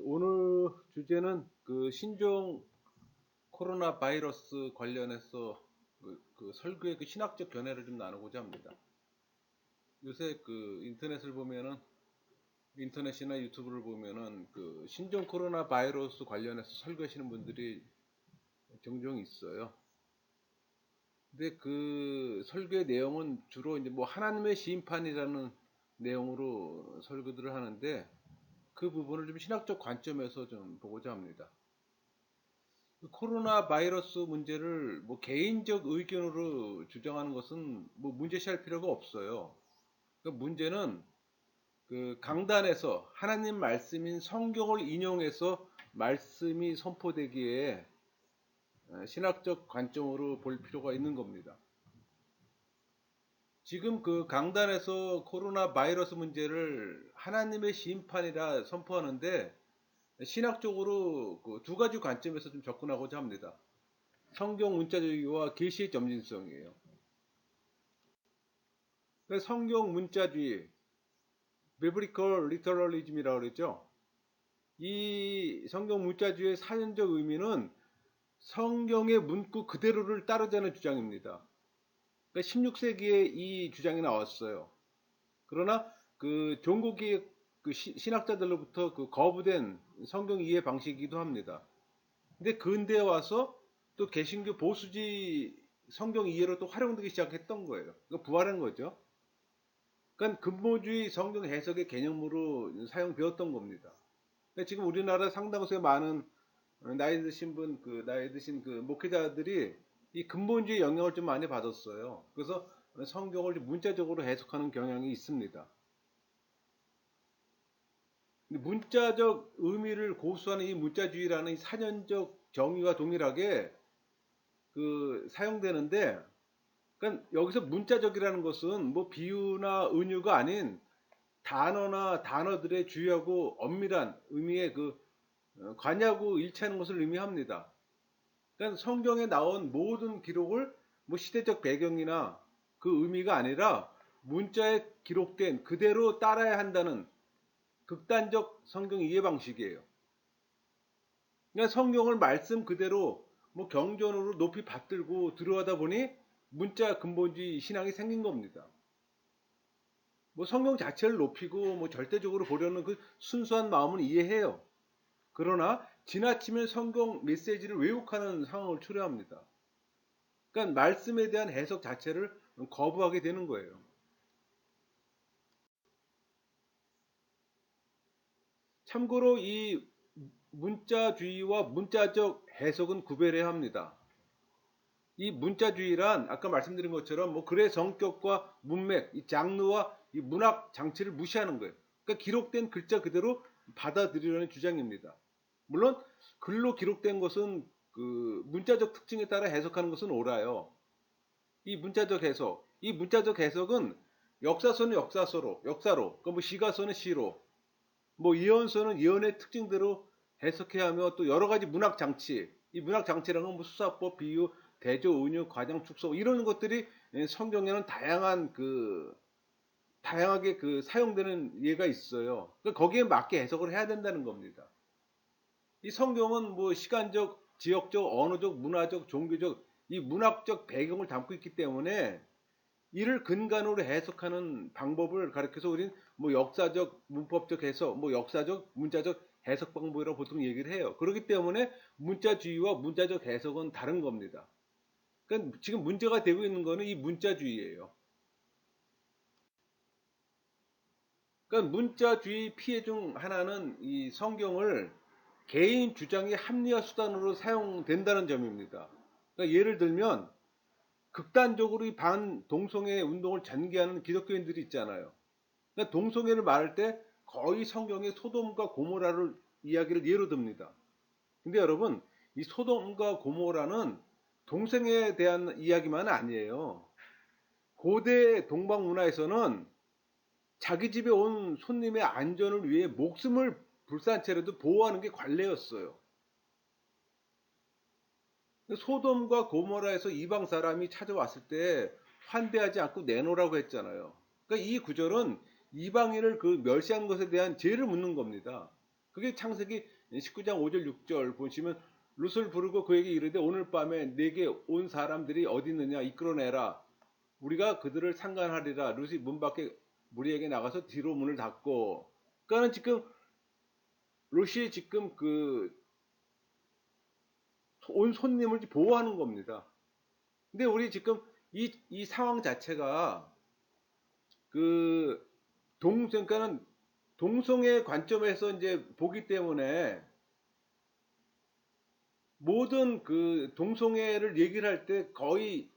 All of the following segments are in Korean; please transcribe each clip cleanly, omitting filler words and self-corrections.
오늘 주제는 그 신종 코로나 바이러스 관련해서 그 설교의 그 신학적 견해를 좀 나누고자 합니다. 요새 그 인터넷을 보면은 인터넷이나 유튜브를 보면은 그 신종 코로나 바이러스 관련해서 설교하시는 분들이 종종 있어요. 근데 그 설교의 내용은 주로 이제 뭐 하나님의 심판이라는 내용으로 설교들을 하는데 그 부분을 좀 신학적 관점에서 좀 보고자 합니다. 코로나 바이러스 문제를 뭐 개인적 의견으로 주장하는 것은 뭐 문제시할 필요가 없어요. 그 문제는 그 강단에서 하나님 말씀인 성경을 인용해서 말씀이 선포되기에 신학적 관점으로 볼 필요가 있는 겁니다. 지금 그 강단에서 코로나 바이러스 문제를 하나님의 심판이라 선포하는데 신학적으로 그 두 가지 관점에서 좀 접근하고자 합니다. 성경 문자주의와 계시의 점진성이에요. 성경 문자주의, biblical literalism이라고 그러죠. 이 성경 문자주의의 사전적 의미는 성경의 문구 그대로를 따르자는 주장입니다. 그러니까 16세기에 이 주장이 나왔어요. 그러나 그 종고기의 그 신학자들로부터 그 거부된 성경 이해 방식이기도 합니다. 근데 근대에 와서 또 개신교 보수지 성경 이해로 또 활용되기 시작했던 거예요. 그러니까 부활한 거죠. 그러니까 근본주의 성경 해석의 개념으로 사용되었던 겁니다. 그러니까 지금 우리나라 상당수의 많은 나이 드신 나이 드신 그 목회자들이 이 근본주의 영향을 좀 많이 받았어요. 그래서 성경을 좀 문자적으로 해석하는 경향이 있습니다. 문자적 의미를 고수하는 이 문자주의라는 이 사전적 정의와 동일하게 그 사용되는데, 그러니까 여기서 문자적이라는 것은 뭐 비유나 은유가 아닌 단어나 단어들의 주요하고 엄밀한 의미의 그 관야구 일치하는 것을 의미합니다. 그러니까 성경에 나온 모든 기록을 뭐 시대적 배경이나 그 의미가 아니라 문자에 기록된 그대로 따라야 한다는 극단적 성경 이해 방식이에요. 그러니까 성경을 말씀 그대로 뭐 경전으로 높이 받들고 들어가다 보니 문자 근본주의 신앙이 생긴 겁니다. 뭐 성경 자체를 높이고 뭐 절대적으로 보려는 그 순수한 마음은 이해해요. 그러나 지나치면 성경 메시지를 왜곡하는 상황을 초래합니다. 그러니까 말씀에 대한 해석 자체를 거부하게 되는 거예요. 참고로 이 문자주의와 문자적 해석은 구별해야 합니다. 이 문자주의란 아까 말씀드린 것처럼 뭐 글의 성격과 문맥, 이 장르와 이 문학 장치를 무시하는 거예요. 그러니까 기록된 글자 그대로 받아들이려는 주장입니다. 물론 글로 기록된 것은 그 문자적 특징에 따라 해석하는 것은 옳아요. 이 문자적 해석, 이 문자적 해석은 역사서는 역사로, 그뭐 시가서는 시로, 뭐 예언서는 예언의 특징대로 해석해야 하며 또 여러 가지 문학 장치, 이 문학 장치라는 건 뭐 수사법, 비유, 대조, 은유, 과장, 축소 이런 것들이 성경에는 다양하게 그 사용되는 예가 있어요. 그러니까 거기에 맞게 해석을 해야 된다는 겁니다. 이 성경은 뭐 시간적, 지역적, 언어적, 문화적, 종교적 이 문학적 배경을 담고 있기 때문에 이를 근간으로 해석하는 방법을 가르쳐서 우리는 뭐 역사적, 문법적 해석, 뭐 역사적, 문자적 해석 방법이라고 보통 얘기를 해요. 그렇기 때문에 문자주의와 문자적 해석은 다른 겁니다. 그러니까 지금 문제가 되고 있는 거는 이 문자주의예요. 그러니까 문자주의 피해 중 하나는 이 성경을 개인 주장의 합리화 수단으로 사용된다는 점입니다. 그러니까 예를 들면 극단적으로 이 반동성애 운동을 전개하는 기독교인들이 있잖아요. 그러니까 동성애를 말할 때 거의 성경의 소돔과 고모라를 이야기를 예로 듭니다. 근데 여러분, 이 소돔과 고모라는 동성애에 대한 이야기만 아니에요. 고대 동방 문화에서는 자기 집에 온 손님의 안전을 위해 목숨을 불사한 채라도 보호하는 게 관례였어요. 소돔과 고모라에서 이방 사람이 찾아왔을 때 환대하지 않고 내놓으라고 했잖아요. 그러니까 이 구절은 이방인을 그 멸시한 것에 대한 죄를 묻는 겁니다. 그게 창세기 19장 5절 6절 보시면 룻을 부르고 그에게 이르되 오늘 밤에 내게 온 사람들이 어디 있느냐 이끌어내라. 우리가 그들을 상관하리라. 룻이 문 밖에 무리에게 나가서 뒤로 문을 닫고. 그러니까는 지금 룻이 지금 그 온 손님을 보호하는 겁니다. 근데 우리 지금 이 상황 자체가 그 그러니까는 동성애 관점에서 이제 보기 때문에 모든 그 동성애를 얘기를 할 때 거의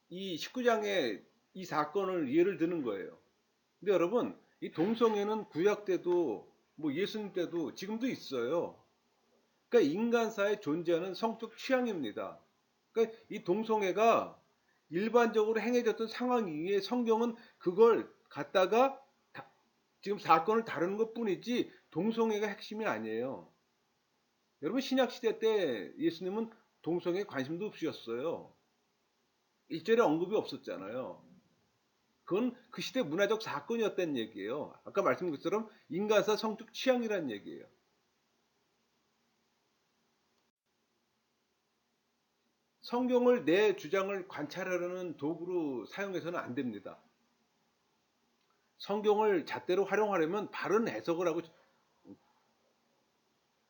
이 19장의 이 사건을 예를 드는 거예요. 근데 여러분, 이 동성애는 구약 때도 뭐 예수님 때도 지금도 있어요. 그러니까 인간사에 존재하는 성적 취향입니다. 그러니까 이 동성애가 일반적으로 행해졌던 상황이기에 성경은 그걸 갖다가 지금 사건을 다루는 것 뿐이지 동성애가 핵심이 아니에요. 여러분 신약 시대 때 예수님은 동성애에 관심도 없으셨어요. 일절에 언급이 없었잖아요. 그건 그 시대 문화적 사건이었다는 얘기예요. 아까 말씀드린 것처럼 인간사 성적 취향이라는 얘기예요. 성경을 내 주장을 관찰하려는 도구로 사용해서는 안 됩니다. 성경을 잣대로 활용하려면 바른 해석을 하고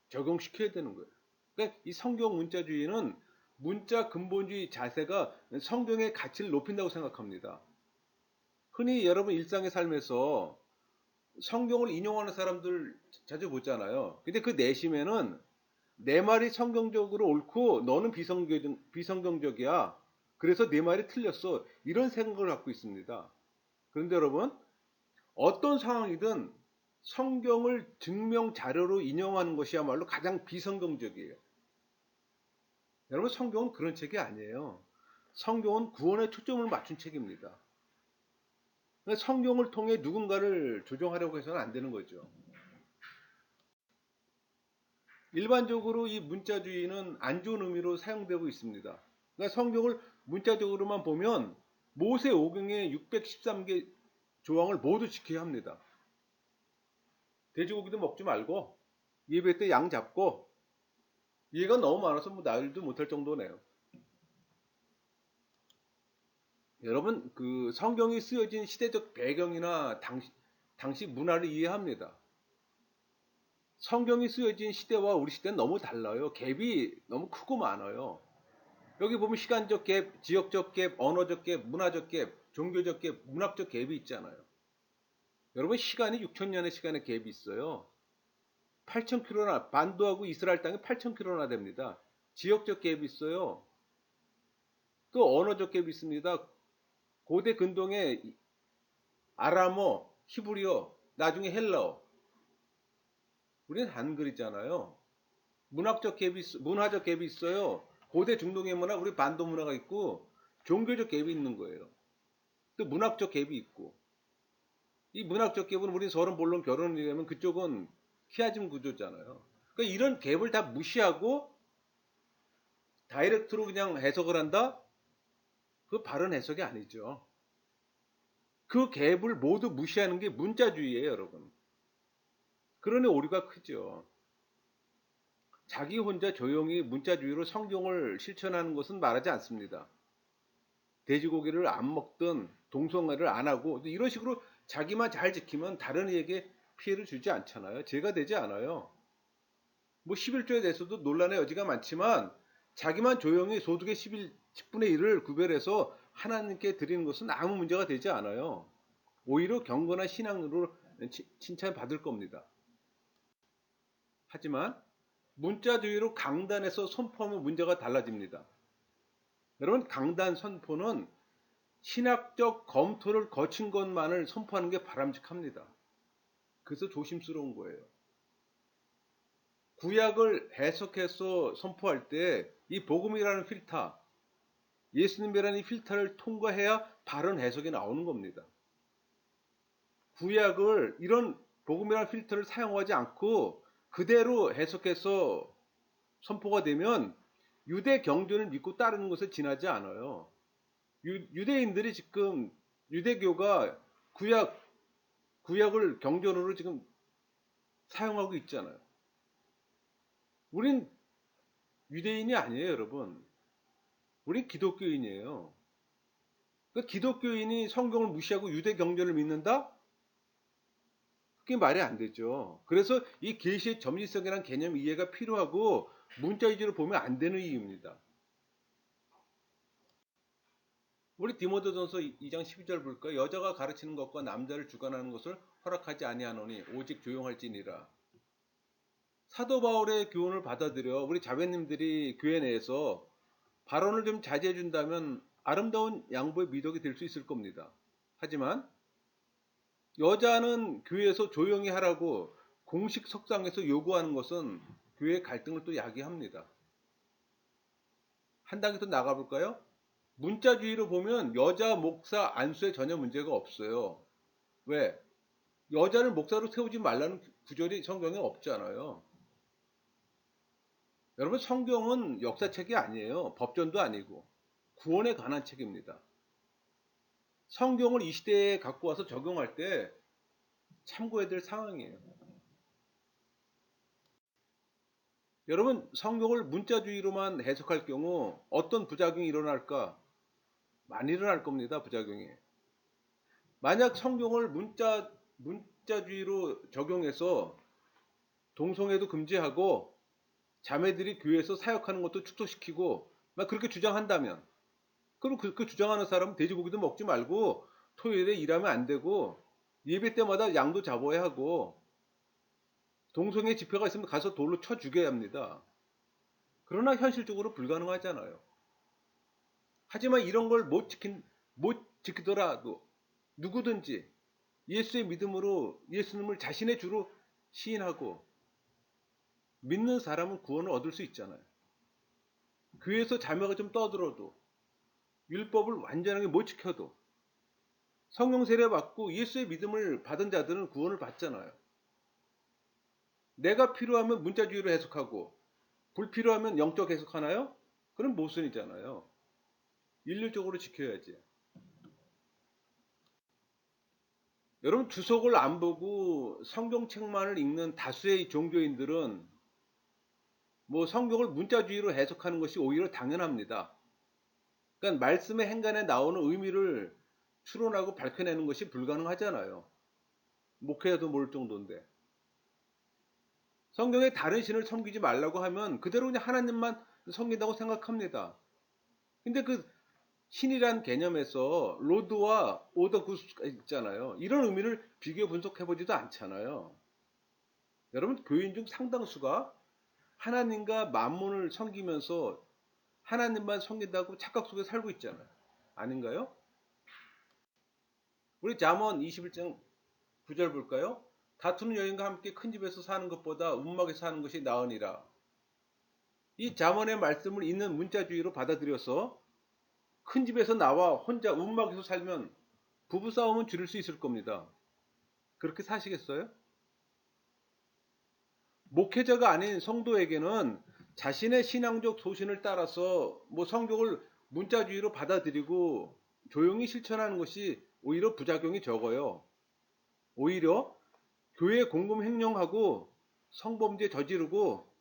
적용시켜야 되는 거예요. 그러니까 이 성경 문자주의는 문자 근본주의 자세가 성경의 가치를 높인다고 생각합니다. 흔히 여러분 일상의 삶에서 성경을 인용하는 사람들 자주 보잖아요. 근데 그 내심에는 내 말이 성경적으로 옳고 너는 비성경적이야. 그래서 내 말이 틀렸어. 이런 생각을 갖고 있습니다. 그런데 여러분 어떤 상황이든 성경을 증명 자료로 인용하는 것이야말로 가장 비성경적이에요. 여러분 성경은 그런 책이 아니에요. 성경은 구원에 초점을 맞춘 책입니다. 그러니까 성경을 통해 누군가를 조종하려고 해서는 안 되는 거죠. 일반적으로 이 문자주의는 안 좋은 의미로 사용되고 있습니다. 그러니까 성경을 문자적으로만 보면 모세 오경의 613개 조항을 모두 지켜야 합니다. 돼지고기도 먹지 말고 예배 때 양 잡고 얘가 너무 많아서 뭐 나일도 못할 정도네요. 여러분 그 성경이 쓰여진 시대적 배경이나 당시 문화를 이해합니다. 성경이 쓰여진 시대와 우리 시대는 너무 달라요. 갭이 너무 크고 많아요. 여기 보면 시간적 갭, 지역적 갭, 언어적 갭, 문화적 갭, 종교적 갭, 문학적 갭이 있잖아요. 여러분 시간이 6천년의 시간의 갭이 있어요. 8,000km나 반도하고 이스라엘 땅이 8,000km나 됩니다. 지역적 갭이 있어요. 또 언어적 갭이 있습니다. 고대 근동의 아람어, 히브리어, 나중에 헬라어. 우리는 한글이잖아요. 문화적 갭이 있어요. 고대 중동의 문화, 우리 반도 문화가 있고, 종교적 갭이 있는 거예요. 또 문학적 갭이 있고, 이 문학적 갭은 우리 서른 본론 결혼이라면 그쪽은 키아즘 구조잖아요. 그러니까 이런 갭을 다 무시하고 다이렉트로 그냥 해석을 한다? 그 바른 해석이 아니죠. 그 갭을 모두 무시하는 게 문자주의예요, 여러분. 그러니 오류가 크죠. 자기 혼자 조용히 문자주의로 성경을 실천하는 것은 말하지 않습니다. 돼지고기를 안 먹든 동성애를 안 하고 이런 식으로 자기만 잘 지키면 다른 이에게 피해를 주지 않잖아요. 죄가 되지 않아요. 뭐 11조에 대해서도 논란의 여지가 많지만 자기만 조용히 소득의 10분의 1을 구별해서 하나님께 드리는 것은 아무 문제가 되지 않아요. 오히려 경건한 신앙으로 칭찬받을 겁니다. 하지만 문자주의로 강단에서 선포하면 문제가 달라집니다. 여러분 강단 선포는 신학적 검토를 거친 것만을 선포하는 게 바람직합니다. 그래서 조심스러운 거예요. 구약을 해석해서 선포할 때 이 복음이라는 필터, 예수님이라는 이 필터를 통과해야 바른 해석이 나오는 겁니다. 구약을 이런 복음이라는 필터를 사용하지 않고 그대로 해석해서 선포가 되면 유대 경전을 믿고 따르는 것에 지나지 않아요. 유대인들이 지금 유대교가 구약을 경전으로 지금 사용하고 있잖아요. 우린 유대인이 아니에요, 여러분. 우린 기독교인이에요. 그 기독교인이 성경을 무시하고 유대 경전을 믿는다? 그게 말이 안 되죠. 그래서 이 계시의 점진성이라는 개념 이해가 필요하고 문자 위주로 보면 안 되는 이유입니다. 우리 디모데전서 2장 12절 볼까요? 여자가 가르치는 것과 남자를 주관하는 것을 허락하지 아니하노니 오직 조용할지니라. 사도 바울의 교훈을 받아들여 우리 자매님들이 교회 내에서 발언을 좀 자제해 준다면 아름다운 양보의 미덕이 될 수 있을 겁니다. 하지만 여자는 교회에서 조용히 하라고 공식 석상에서 요구하는 것은 교회의 갈등을 또 야기합니다. 한 단계 더 나가볼까요? 문자주의로 보면 여자 목사 안수에 전혀 문제가 없어요. 왜? 여자를 목사로 세우지 말라는 구절이 성경에 없잖아요. 여러분, 성경은 역사책이 아니에요. 법전도 아니고 구원에 관한 책입니다. 성경을 이 시대에 갖고 와서 적용할 때 참고해야 될 상황이에요. 여러분, 성경을 문자주의로만 해석할 경우 어떤 부작용이 일어날까? 많이 일어날 겁니다, 부작용이. 만약 성경을 문자주의로 적용해서 동성애도 금지하고 자매들이 교회에서 사역하는 것도 축소시키고 막 그렇게 주장한다면, 그럼 그 주장하는 사람은 돼지고기도 먹지 말고 토요일에 일하면 안 되고 예배 때마다 양도 잡아야 하고 동성애 집회가 있으면 가서 돌로 쳐 죽여야 합니다. 그러나 현실적으로 불가능하잖아요. 하지만 이런 걸 못 지키더라도 누구든지 예수의 믿음으로 예수님을 자신의 주로 시인하고 믿는 사람은 구원을 얻을 수 있잖아요. 교회에서 자매가 좀 떠들어도 율법을 완전하게 못 지켜도 성령 세례 받고 예수의 믿음을 받은 자들은 구원을 받잖아요. 내가 필요하면 문자주의로 해석하고 불필요하면 영적 해석하나요? 그럼 모순이잖아요. 일률적으로 지켜야지. 여러분, 주석을 안 보고 성경책만을 읽는 다수의 종교인들은 뭐 성경을 문자주의로 해석하는 것이 오히려 당연합니다. 그러니까 말씀의 행간에 나오는 의미를 추론하고 밝혀내는 것이 불가능하잖아요. 목회자도 모를 정도인데. 성경에 다른 신을 섬기지 말라고 하면 그대로 그냥 하나님만 섬긴다고 생각합니다. 근데 그 신이란 개념에서 로드와 오더 구스가 있잖아요. 이런 의미를 비교 분석해보지도 않잖아요. 여러분, 교인 중 상당수가 하나님과 만몬을 섬기면서 하나님만 섬긴다고 착각 속에 살고 있잖아요. 아닌가요? 우리 잠언 21장 9절 볼까요? 다투는 여인과 함께 큰 집에서 사는 것보다 움막에서 사는 것이 나으니라. 이 잠언의 말씀을 있는 문자주의로 받아들여서 큰 집에서 나와 혼자 움막에서 살면 부부싸움은 줄일 수 있을 겁니다. 그렇게 사시겠어요? 목회자가 아닌 성도에게는 자신의 신앙적 소신을 따라서 뭐 성경을 문자주의로 받아들이고 조용히 실천하는 것이 오히려 부작용이 적어요. 오히려 교회 공금 횡령하고 성범죄 저지르고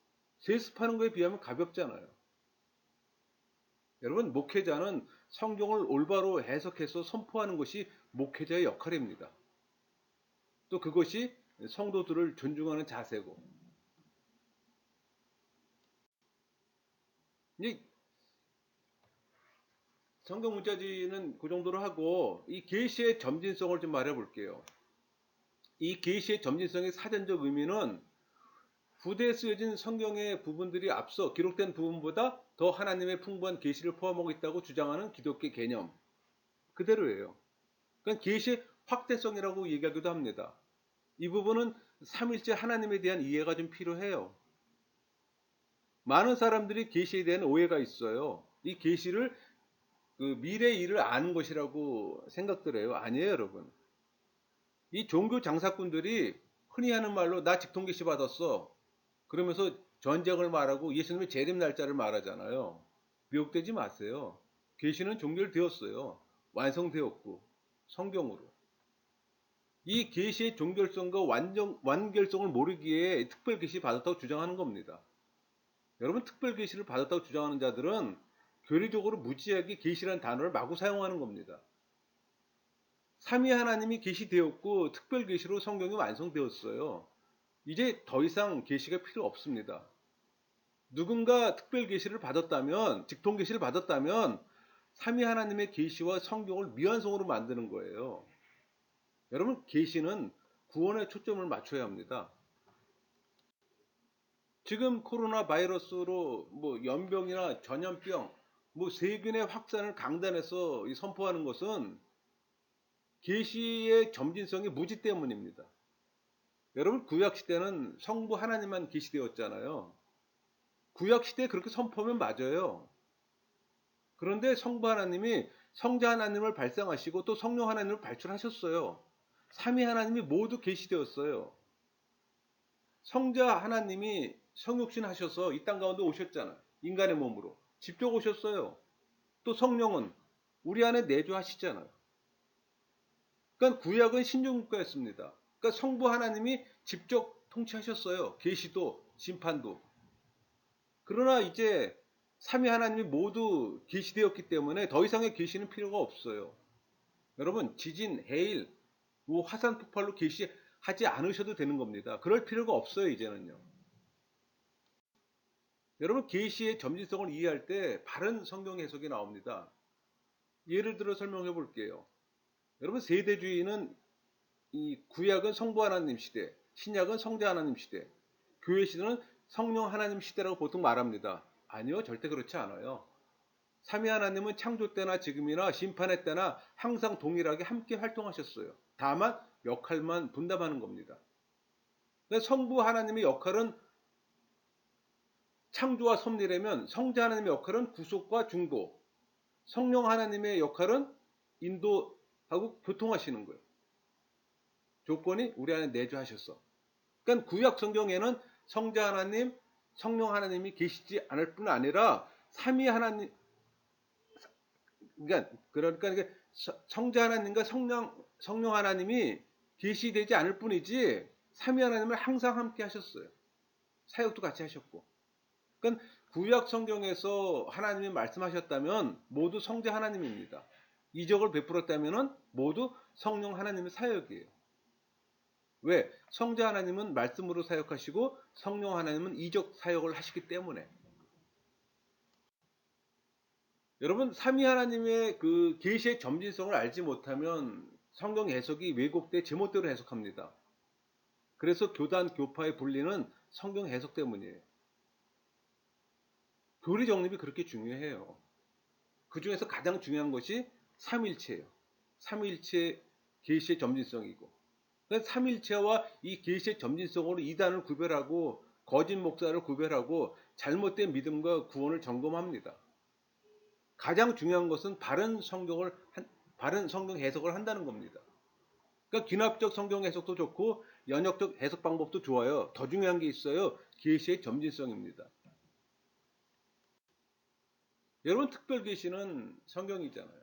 세습하는 것에 비하면 가볍잖아요. 여러분, 목회자는 성경을 올바로 해석해서 선포하는 것이 목회자의 역할입니다. 또 그것이 성도들을 존중하는 자세고. 이 성경 문자주의는 그 정도로 하고 이 계시의 점진성을 좀 말해볼게요. 이 계시의 점진성의 사전적 의미는 후대에 쓰여진 성경의 부분들이 앞서 기록된 부분보다 더 하나님의 풍부한 계시를 포함하고 있다고 주장하는 기독교 개념 그대로예요. 그러니까 계시의 확대성이라고 얘기하기도 합니다. 이 부분은 삼일째 하나님에 대한 이해가 좀 필요해요. 많은 사람들이 계시에 대한 오해가 있어요. 이 계시를 그 미래 일을 아는 것이라고 생각들 해요. 아니에요, 여러분. 이 종교 장사꾼들이 흔히 하는 말로 나 직통 계시 받았어. 그러면서 전쟁을 말하고 예수님의 재림 날짜를 말하잖아요. 미혹되지 마세요. 계시는 종결되었어요. 완성되었고 성경으로. 이 계시의 종결성과 완결성을 모르기에 특별 계시 받았다고 주장하는 겁니다. 여러분 특별 계시를 받았다고 주장하는 자들은 교리적으로 무지하게 계시라는 단어를 마구 사용하는 겁니다. 삼위 하나님이 계시되었고 특별 계시로 성경이 완성되었어요. 이제 더 이상 계시가 필요 없습니다. 누군가 특별 계시를 받았다면, 직통 계시를 받았다면 삼위 하나님의 계시와 성경을 미완성으로 만드는 거예요. 여러분 계시는 구원에 초점을 맞춰야 합니다. 지금 코로나 바이러스로 뭐 연병이나 전염병, 뭐 세균의 확산을 강단에서 선포하는 것은 계시의 점진성이 무지 때문입니다. 여러분 구약 시대는 성부 하나님만 계시되었잖아요. 구약 시대에 그렇게 선포하면 맞아요. 그런데 성부 하나님이 성자 하나님을 발상하시고 또 성령 하나님을 발출하셨어요. 삼위 하나님이 모두 계시되었어요. 성자 하나님이 성육신 하셔서 이 땅 가운데 오셨잖아요. 인간의 몸으로. 직접 오셨어요. 또 성령은 우리 안에 내주하시잖아요. 그러니까 구약은 신종국가였습니다. 그러니까 성부 하나님이 직접 통치하셨어요. 계시도 심판도. 그러나 이제 삼위 하나님이 모두 계시되었기 때문에 더 이상의 계시는 필요가 없어요. 여러분 지진, 해일, 뭐 화산 폭발로 계시하지 않으셔도 되는 겁니다. 그럴 필요가 없어요 이제는요. 여러분 계시의 점진성을 이해할 때 바른 성경 해석이 나옵니다. 예를 들어 설명해 볼게요. 여러분 세대주의는 이 구약은 성부 하나님 시대, 신약은 성자 하나님 시대, 교회 시대는 성령 하나님 시대라고 보통 말합니다. 아니요, 절대 그렇지 않아요. 삼위 하나님은 창조 때나 지금이나 심판의 때나 항상 동일하게 함께 활동하셨어요. 다만 역할만 분담하는 겁니다. 성부 하나님의 역할은 창조와 섭리라면 성자 하나님의 역할은 구속과 중보, 성령 하나님의 역할은 인도하고 교통하시는 거예요. 조건이 우리 안에 내주하셨어. 그러니까 구약 성경에는 성자 하나님, 성령 하나님이 계시지 않을 뿐 아니라 삼위 하나님, 그러니까 성자 하나님과 성령 하나님이 계시되지 않을 뿐이지 삼위 하나님을 항상 함께 하셨어요. 사역도 같이 하셨고. 그러니까 구약 성경에서 하나님이 말씀하셨다면 모두 성자 하나님입니다. 이적을 베풀었다면 모두 성령 하나님의 사역이에요. 왜? 성자 하나님은 말씀으로 사역하시고 성령 하나님은 이적 사역을 하시기 때문에. 여러분 삼위 하나님의 그 계시의 점진성을 알지 못하면 성경 해석이 왜곡돼 제멋대로 해석합니다. 그래서 교단 교파의 분리는 성경 해석 때문이에요. 교리 정립이 그렇게 중요해요. 그 중에서 가장 중요한 것이 삼일체예요. 삼일체 계시의 점진성이고. 삼일체와 이 계시의 점진성으로 이단을 구별하고 거짓 목사를 구별하고 잘못된 믿음과 구원을 점검합니다. 가장 중요한 것은 바른 성경 해석을 한다는 겁니다. 그러니까 기납적 성경 해석도 좋고 연역적 해석 방법도 좋아요. 더 중요한 게 있어요. 계시의 점진성입니다. 여러분 특별 계시는 성경이잖아요.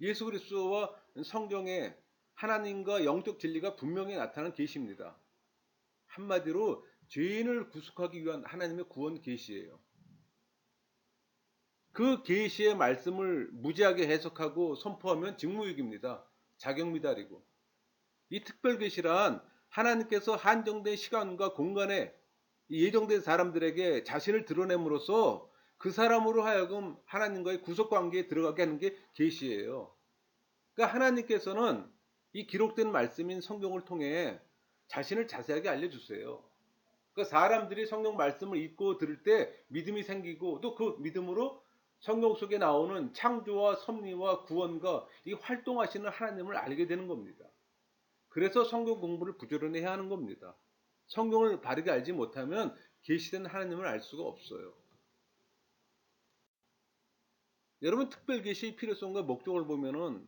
예수 그리스도와 성경에 하나님과 영적 진리가 분명히 나타난 계시입니다. 한마디로 죄인을 구속하기 위한 하나님의 구원 계시예요. 그 계시의 말씀을 무지하게 해석하고 선포하면 직무유기입니다. 자격 미달이고. 이 특별 계시란 하나님께서 한정된 시간과 공간에 예정된 사람들에게 자신을 드러냄으로써 그 사람으로 하여금 하나님과의 구속 관계에 들어가게 하는 게 계시예요. 그러니까 하나님께서는 이 기록된 말씀인 성경을 통해 자신을 자세하게 알려주세요. 그러니까 사람들이 성경 말씀을 읽고 들을 때 믿음이 생기고 또 그 믿음으로 성경 속에 나오는 창조와 섭리와 구원과 이 활동하시는 하나님을 알게 되는 겁니다. 그래서 성경 공부를 부지런히 해야 하는 겁니다. 성경을 바르게 알지 못하면 계시된 하나님을 알 수가 없어요. 여러분 특별 계시의 필요성과 목적을 보면은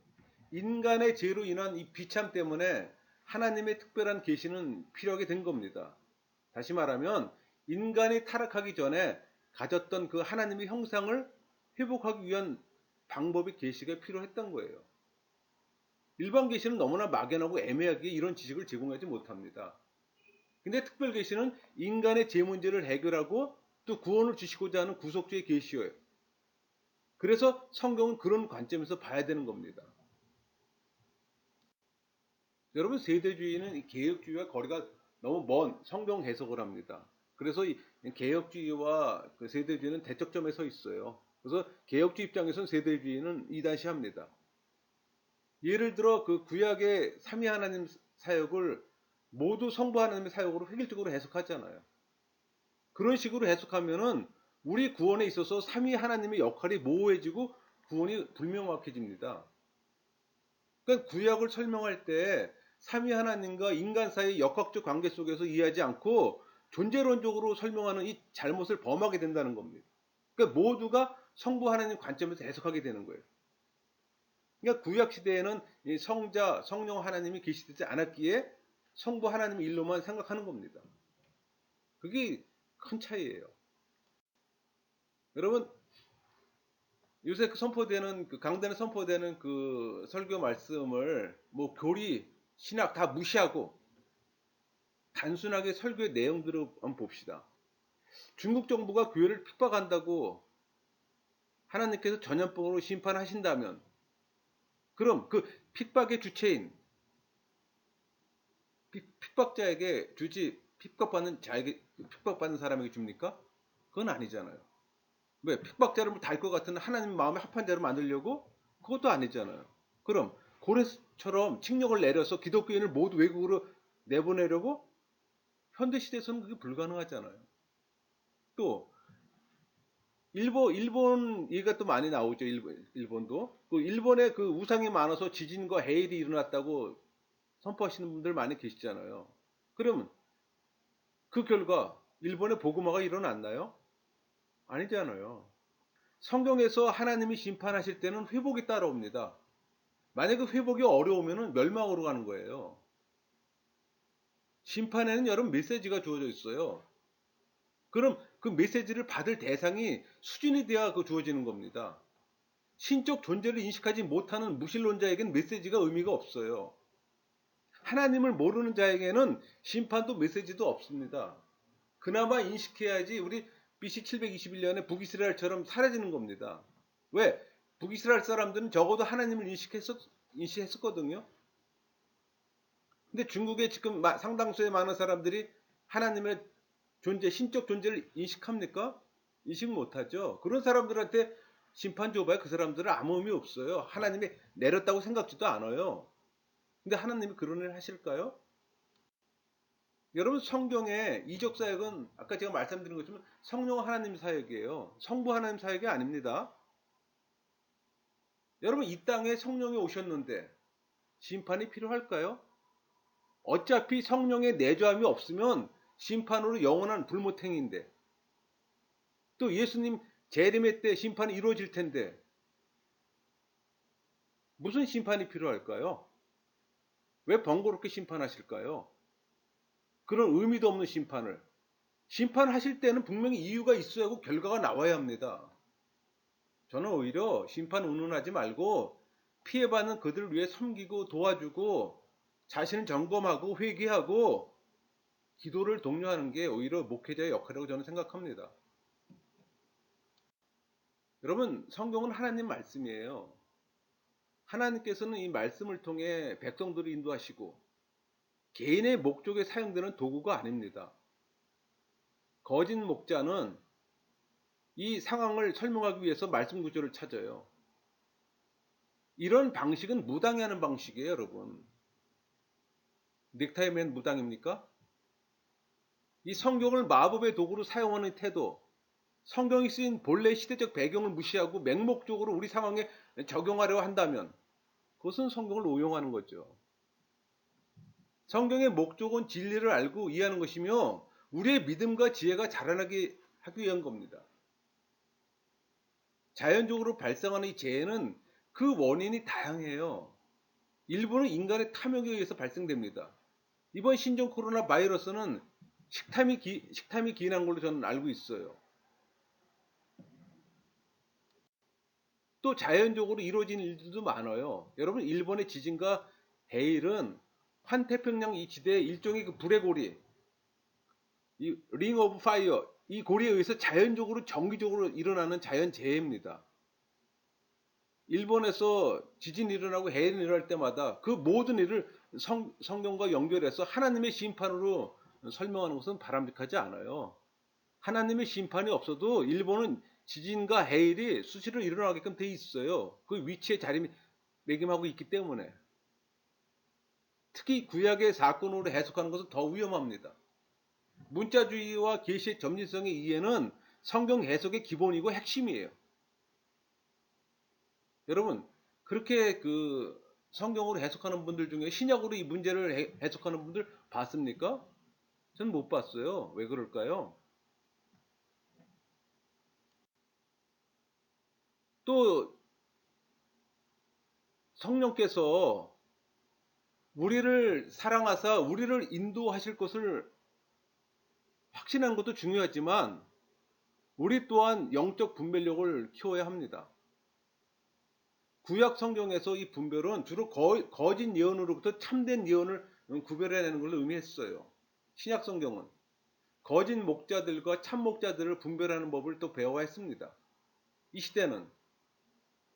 인간의 죄로 인한 이 비참 때문에 하나님의 특별한 계시는 필요하게 된 겁니다. 다시 말하면 인간이 타락하기 전에 가졌던 그 하나님의 형상을 회복하기 위한 방법의 계시가 필요했던 거예요. 일반 계시는 너무나 막연하고 애매하게 이런 지식을 제공하지 못합니다. 근데 특별 계시는 인간의 죄 문제를 해결하고 또 구원을 주시고자 하는 구속주의 계시예요. 그래서 성경은 그런 관점에서 봐야 되는 겁니다. 여러분, 세대주의는 이 개혁주의와 거리가 너무 먼 성경 해석을 합니다. 그래서 이 개혁주의와 그 세대주의는 대척점에 서 있어요. 그래서 개혁주의 입장에서는 세대주의는 이단시합니다. 예를 들어 그 구약의 삼위 하나님 사역을 모두 성부 하나님의 사역으로 획일적으로 해석하잖아요. 그런 식으로 해석하면은 우리 구원에 있어서 삼위 하나님의 역할이 모호해지고 구원이 불명확해집니다. 그러니까 구약을 설명할 때 삼위 하나님과 인간 사이의 역학적 관계 속에서 이해하지 않고 존재론적으로 설명하는 이 잘못을 범하게 된다는 겁니다. 그러니까 모두가 성부 하나님 관점에서 해석하게 되는 거예요. 그러니까 구약 시대에는 이 성자, 성령 하나님이 계시되지 않았기에 성부 하나님의 일로만 생각하는 겁니다. 그게 큰 차이예요. 여러분, 요새 선포되는 그 강단에 선포되는 그 설교 말씀을 뭐 교리, 신학 다 무시하고 단순하게 설교의 내용들을 한번 봅시다. 중국 정부가 교회를 핍박한다고 하나님께서 전염병으로 심판하신다면, 그럼 그 핍박의 주체인 핍박자에게 주지, 핍박받는 자에게, 핍박받는 사람에게 줍니까? 그건 아니잖아요. 왜? 핍박자를 뭐 달 것 같은 하나님 마음에 합한 자로 만들려고? 그것도 아니잖아요. 그럼 고레스처럼 칙령을 내려서 기독교인을 모두 외국으로 내보내려고? 현대시대에서는 그게 불가능하잖아요. 또 일본 얘기가 또 많이 나오죠. 일본도. 그 일본에 그 우상이 많아서 지진과 해일이 일어났다고 선포하시는 분들 많이 계시잖아요. 그러면 그 결과 일본에 복음화가 일어났나요? 아니잖아요. 성경에서 하나님이 심판하실 때는 회복이 따라옵니다. 만약에 회복이 어려우면 멸망으로 가는 거예요. 심판에는 여러분 메시지가 주어져 있어요. 그럼 그 메시지를 받을 대상이 수준이 돼야 그 주어지는 겁니다. 신적 존재를 인식하지 못하는 무신론자에게는 메시지가 의미가 없어요. 하나님을 모르는 자에게는 심판도 메시지도 없습니다. 그나마 인식해야지 우리 BC 721년에 북이스라엘처럼 사라지는 겁니다. 왜? 북이스라엘 사람들은 적어도 하나님을 인식했었거든요. 근데 중국에 지금 상당수의 많은 사람들이 하나님의 존재, 신적 존재를 인식합니까? 인식 못하죠. 그런 사람들한테 심판 줘봐야 그 사람들은 아무 의미 없어요. 하나님이 내렸다고 생각지도 않아요. 근데 하나님이 그런 일 하실까요? 여러분, 성경의 이적 사역은 아까 제가 말씀드린 것처럼 성령 하나님 사역이에요. 성부 하나님 사역이 아닙니다. 여러분, 이 땅에 성령이 오셨는데 심판이 필요할까요? 어차피 성령의 내주함이 없으면 심판으로 영원한 불못행인데, 또 예수님 재림의 때 심판이 이루어질 텐데 무슨 심판이 필요할까요? 왜 번거롭게 심판하실까요? 그런 의미도 없는 심판을. 심판하실 때는 분명히 이유가 있어야 하고 결과가 나와야 합니다. 저는 오히려 심판 운운하지 말고 피해받는 그들을 위해 섬기고 도와주고 자신을 점검하고 회개하고 기도를 독려하는 게 오히려 목회자의 역할이라고 저는 생각합니다. 여러분, 성경은 하나님 말씀이에요. 하나님께서는 이 말씀을 통해 백성들을 인도하시고 개인의 목적에 사용되는 도구가 아닙니다. 거짓 목자는 이 상황을 설명하기 위해서 말씀 구조를 찾아요. 이런 방식은 무당이 하는 방식이에요, 여러분. 넥타이 맨 무당입니까? 이 성경을 마법의 도구로 사용하는 태도, 성경이 쓰인 본래 시대적 배경을 무시하고 맹목적으로 우리 상황에 적용하려 한다면 그것은 성경을 오용하는 거죠. 성경의 목적은 진리를 알고 이해하는 것이며 우리의 믿음과 지혜가 자라나게 하기 위한 겁니다. 자연적으로 발생하는 이 재해는 그 원인이 다양해요. 일부는 인간의 탐욕에 의해서 발생됩니다. 이번 신종 코로나 바이러스는 식탐이 기인한 걸로 저는 알고 있어요. 또 자연적으로 이루어진 일들도 많아요. 여러분, 일본의 지진과 해일은 환태평양 이 지대의 일종의 그 불의 고리, 이 링 오브 파이어, 이 고리에 의해서 자연적으로 정기적으로 일어나는 자연재해입니다. 일본에서 지진이 일어나고 해일이 일어날 때마다 그 모든 일을 성경과 연결해서 하나님의 심판으로 설명하는 것은 바람직하지 않아요. 하나님의 심판이 없어도 일본은 지진과 해일이 수시로 일어나게끔 돼 있어요. 그 위치에 자리매김하고 있기 때문에. 특히 구약의 사건으로 해석하는 것은 더 위험합니다. 문자주의와 계시의 점진성의 이해는 성경 해석의 기본이고 핵심이에요. 여러분, 그렇게 그 성경으로 해석하는 분들 중에 신약으로 이 문제를 해석하는 분들 봤습니까? 전 못 봤어요. 왜 그럴까요? 또 성령께서 우리를 사랑하사 우리를 인도하실 것을 확신하는 것도 중요하지만 우리 또한 영적 분별력을 키워야 합니다. 구약 성경에서 이 분별은 주로 거짓 예언으로부터 참된 예언을 구별해내는 걸 의미했어요. 신약 성경은 거짓 목자들과 참 목자들을 분별하는 법을 또 배워야 했습니다. 이 시대는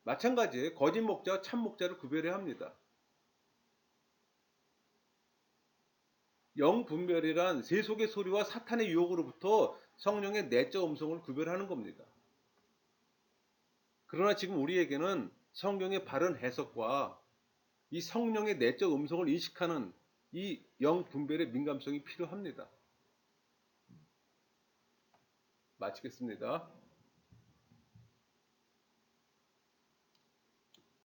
마찬가지에 거짓 목자와 참 목자를 구별해야 합니다. 영 분별이란 세속의 소리와 사탄의 유혹으로부터 성령의 내적 음성을 구별하는 겁니다. 그러나 지금 우리에게는 성경의 바른 해석과 이 성령의 내적 음성을 인식하는 이 영 분별의 민감성이 필요합니다. 마치겠습니다.